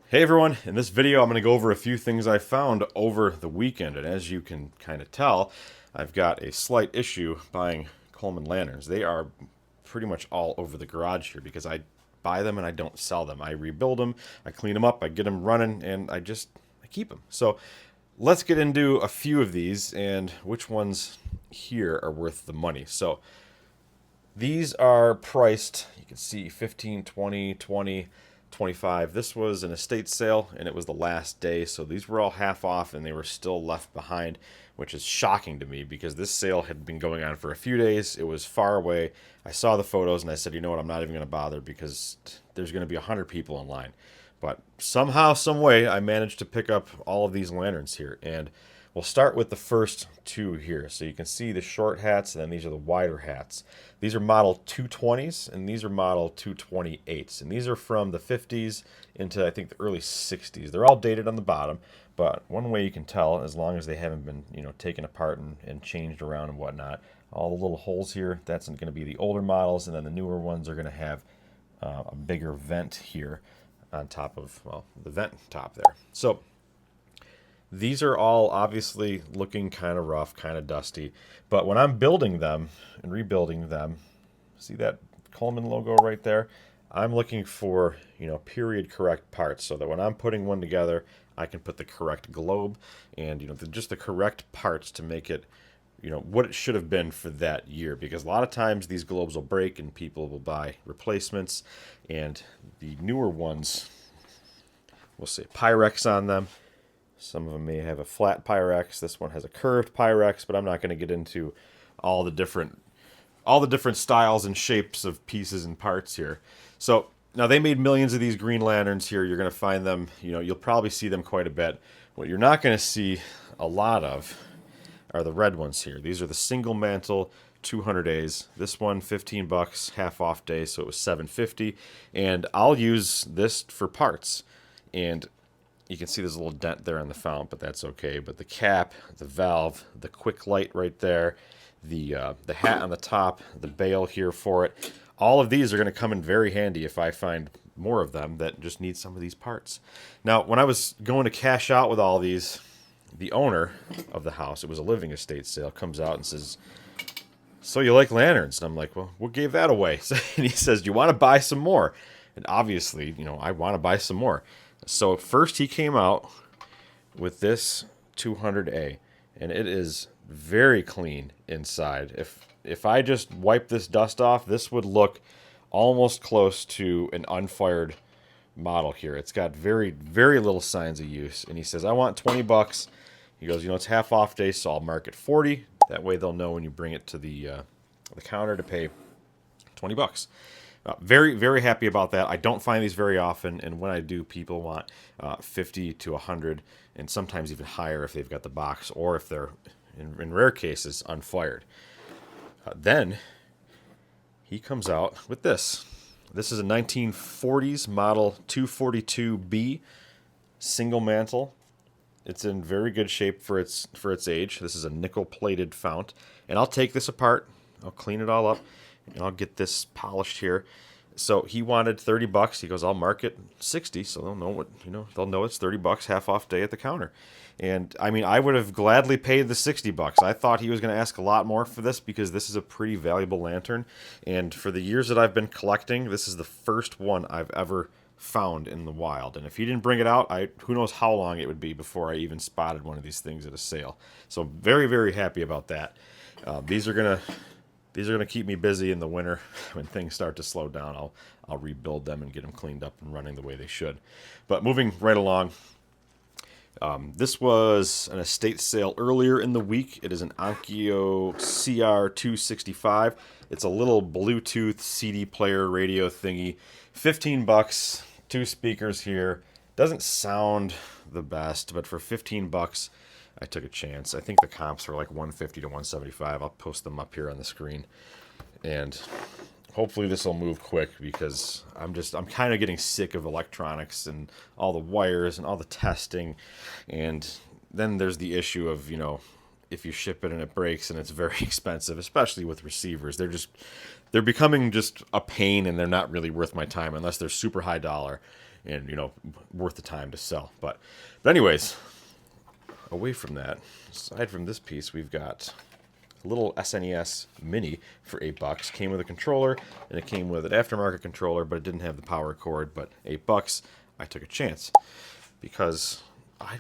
Hey everyone, in this video I'm going to go over a few things I found over the weekend, and as you can kind of tell, I've got a slight issue buying Coleman lanterns. They are pretty much all over the garage here because I buy them and I don't sell them. I rebuild them, I clean them up, I get them running, and I keep them. So let's get into a few of these and which ones here are worth the money. So these are priced, you can see 15, 20, 20, 25. This was an estate sale and it was the last day, so these were all half off and they were still left behind, which is shocking to me because this sale had been going on for a few days. It was far away. I saw the photos and I said, you know what, I'm not even going to bother because there's going to be 100 people in line. But somehow, some way, I managed to pick up all of these lanterns here, and we'll start with the first two here. So you can see the short hats, and then these are the wider hats. These are model 220s, and these are model 228s. And these are from the 50s into, I think, the early 60s. They're all dated on the bottom, but one way you can tell, as long as they haven't been, taken apart and changed around and whatnot, all the little holes here, that's going to be the older models, and then the newer ones are going to have a bigger vent here on top of, well, the vent top there. So these are all obviously looking kind of rough, kind of dusty, but when I'm building them and rebuilding them, see that Coleman logo right there? I'm looking for, period correct parts so that when I'm putting one together, I can put the correct globe and, just the correct parts to make it, what it should have been for that year. Because a lot of times these globes will break and people will buy replacements, and the newer ones will say Pyrex on them. Some of them may have a flat Pyrex. This one has a curved Pyrex, but I'm not going to get into all the different styles and shapes of pieces and parts here. So now they made millions of these green lanterns here. You're going to find them, you'll probably see them quite a bit. What you're not going to see a lot of are the red ones here. These are the single mantle 200As. This one $15, half off day, so it was $7.50. And I'll use this for parts. And you can see there's a little dent there on the fount, but that's okay. But the cap, the valve, the quick light right there, the hat on the top, the bail here for it, all of these are going to come in very handy if I find more of them that just need some of these parts. Now, when I was going to cash out with all these, the owner of the house, it was a living estate sale, comes out and says, "So you like lanterns?" And I'm like, "Well, what gave that away?" And he says, "Do you want to buy some more?" And obviously, I want to buy some more. So first he came out with this 200A, and it is very clean inside. If I just wipe this dust off, this would look almost close to an unfired model here. It's got very, very little signs of use. And he says, "I want $20. He goes, "It's half off day, so I'll mark it 40. That way they'll know when you bring it to the counter to pay $20. Very, very happy about that. I don't find these very often, and when I do, people want 50 to 100, and sometimes even higher if they've got the box, or if they're, in rare cases, unfired. Then he comes out with this. This is a 1940s model 242B single mantle. It's in very good shape for its age. This is a nickel-plated fount, and I'll take this apart. I'll clean it all up, and I'll get this polished here. So he wanted $30. He goes, "I'll mark it 60, so they'll know they'll know it's $30, half off day at the counter." And I mean, I would have gladly paid the $60. I thought he was going to ask a lot more for this because this is a pretty valuable lantern. And for the years that I've been collecting, this is the first one I've ever found in the wild. And if he didn't bring it out, who knows how long it would be before I even spotted one of these things at a sale. So very, very happy about that. These are gonna keep me busy in the winter. When things start to slow down, I'll rebuild them and get them cleaned up and running the way they should. But moving right along, this was an estate sale earlier in the week. It is an Onkyo CR265. It's a little Bluetooth CD player radio thingy. $15, two speakers here. Doesn't sound the best, but for $15, I took a chance. I think the comps were like 150 to 175. I'll post them up here on the screen. And hopefully this will move quick because I'm kind of getting sick of electronics and all the wires and all the testing. And then there's the issue of, if you ship it and it breaks and it's very expensive, especially with receivers, they're becoming just a pain and they're not really worth my time unless they're super high dollar. and worth the time to sell. But anyways, away from that, aside from this piece, we've got a little SNES Mini for $8. Came with a controller, and it came with an aftermarket controller, but it didn't have the power cord. But $8, I took a chance because I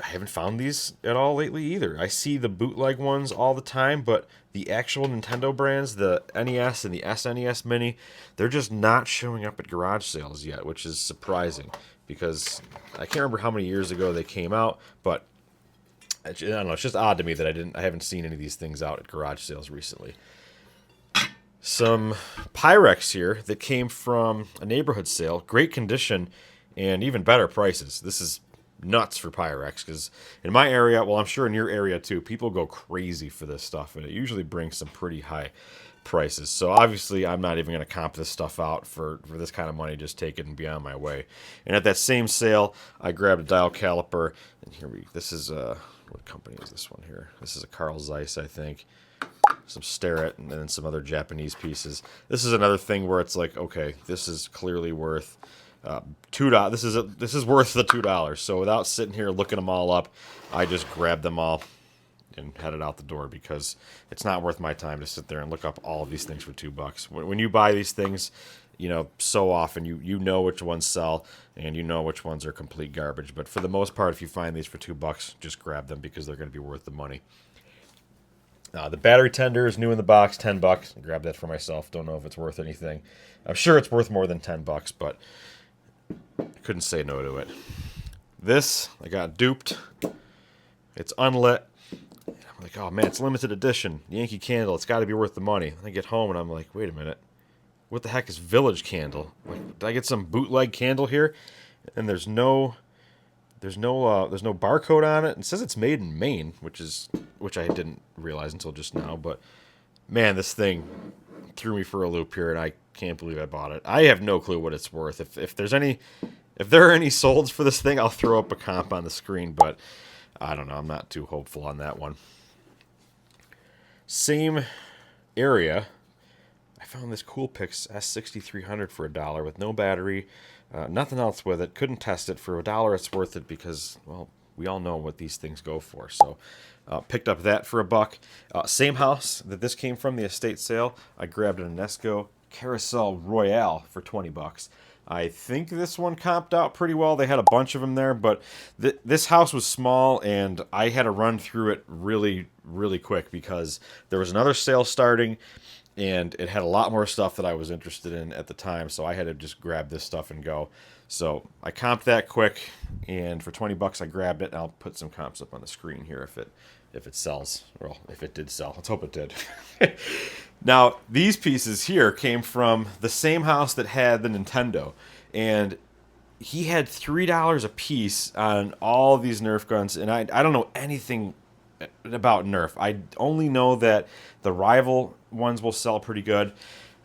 haven't found these at all lately either. I see the bootleg ones all the time, but the actual Nintendo brands, the NES and the SNES Mini, they're just not showing up at garage sales yet, which is surprising because I can't remember how many years ago they came out, but I don't know, it's just odd to me that I haven't seen any of these things out at garage sales recently. Some Pyrex here that came from a neighborhood sale, great condition and even better prices. This is nuts for Pyrex because in my area, well, I'm sure in your area too, people go crazy for this stuff, and it usually brings some pretty high prices. So obviously I'm not even going to comp this stuff out for this kind of money. Just take it and be on my way. And at that same sale, I grabbed a dial caliper, and this is what company is this one here? This is a Carl Zeiss, I think. Some Starrett, and then some other Japanese pieces. This is another thing where it's like, okay, this is clearly worth $2. This is worth the $2. So without sitting here looking them all up, I just grabbed them all and headed out the door because it's not worth my time to sit there and look up all of these things for $2. When you buy these things, so often you know which ones sell and you know which ones are complete garbage. But for the most part, if you find these for $2, just grab them because they're going to be worth the money. The battery tender is new in the box, $10. Grab that for myself. Don't know if it's worth anything. I'm sure it's worth more than $10, but I couldn't say no to it. This, I got duped. It's unlit. I'm like, oh man, it's limited edition. Yankee Candle. It's got to be worth the money. And I get home and I'm like, wait a minute. What the heck is Village Candle? Like, did I get some bootleg candle here? And there's no barcode on it. It says it's made in Maine, which I didn't realize until just now. But man, this thing threw me for a loop here, and I can't believe I bought it. I have no clue what it's worth. If there are any solds for this thing, I'll throw up a comp on the screen, but I don't know. I'm not too hopeful on that one. Same area. I found this Coolpix S6300 for $1 with no battery, nothing else with it. Couldn't test it. For $1, it's worth it because, well, we all know what these things go for. So picked up that for $1. Same house that this came from, the estate sale. I grabbed an Enesco Carousel Royale for $20. I think this one comped out pretty well. They had a bunch of them there, but this house was small, and I had to run through it really, really quick because there was another sale starting, and it had a lot more stuff that I was interested in at the time, so I had to just grab this stuff and go. So I comped that quick, and for $20 I grabbed it, and I'll put some comps up on the screen here if it sells. Well, if it did sell. Let's hope it did. Now, these pieces here came from the same house that had the Nintendo, and he had $3 a piece on all these Nerf guns, and I don't know anything about Nerf. I only know that the rival ones will sell pretty good.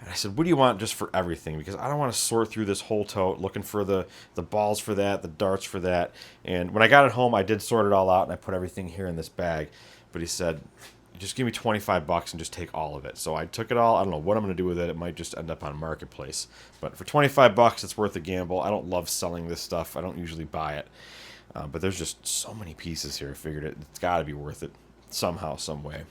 And I said, what do you want just for everything? Because I don't want to sort through this whole tote looking for the balls for that, the darts for that. And when I got it home, I did sort it all out, and I put everything here in this bag. But he said, just give me $25 and just take all of it. So I took it all. I don't know what I'm going to do with it. It might just end up on Marketplace. But for $25, it's worth a gamble. I don't love selling this stuff. I don't usually buy it. But there's just so many pieces here. I figured it's got to be worth it somehow, some way.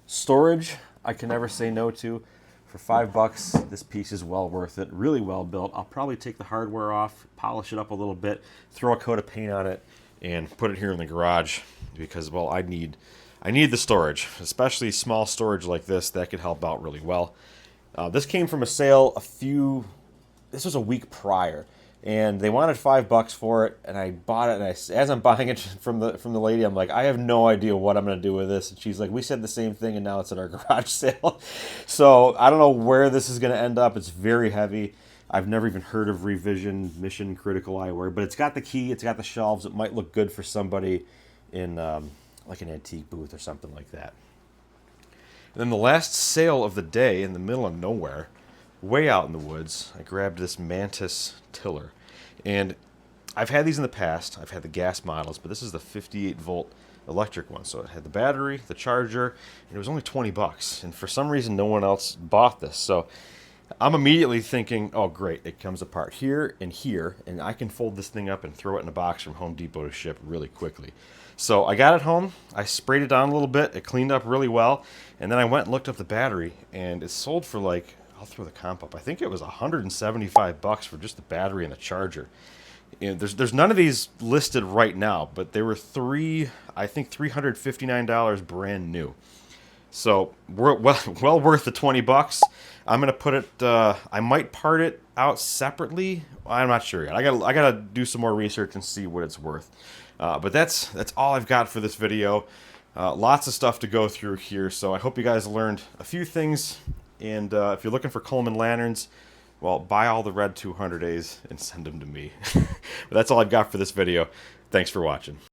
Storage, I can never say no to. For $5, this piece is well worth it. Really well built. I'll probably take the hardware off, polish it up a little bit, throw a coat of paint on it, and put it here in the garage because, well, I need the storage, especially small storage like this. That could help out really well. This came from a sale this was a week prior, and they wanted $5 for it, and I bought it. And as I'm buying it from the lady, I'm like, I have no idea what I'm going to do with this. And she's like, we said the same thing, and now it's at our garage sale. So I don't know where this is going to end up. It's very heavy. I've never even heard of Revision Mission Critical Eyewear, but it's got the key, it's got the shelves. It might look good for somebody in like an antique booth or something like that. And then the last sale of the day in the middle of nowhere, way out in the woods, I grabbed this Mantis tiller. And I've had these in the past. I've had the gas models, but this is the 58-volt electric one. So it had the battery, the charger, and it was only $20. And for some reason, no one else bought this. So I'm immediately thinking, oh great, it comes apart here, and I can fold this thing up and throw it in a box from Home Depot to ship really quickly. So I got it home, I sprayed it down a little bit, it cleaned up really well, and then I went and looked up the battery, and it sold for like, I'll throw the comp up, I think it was $175 for just the battery and the charger. And there's none of these listed right now, but they were I think $359 brand new. So we're well worth the 20 bucks. I'm gonna put it. I might part it out separately. I'm not sure yet. I gotta do some more research and see what it's worth. But that's all I've got for this video. Lots of stuff to go through here. So I hope you guys learned a few things. And if you're looking for Coleman lanterns, well, buy all the red 200As and send them to me. But that's all I've got for this video. Thanks for watching.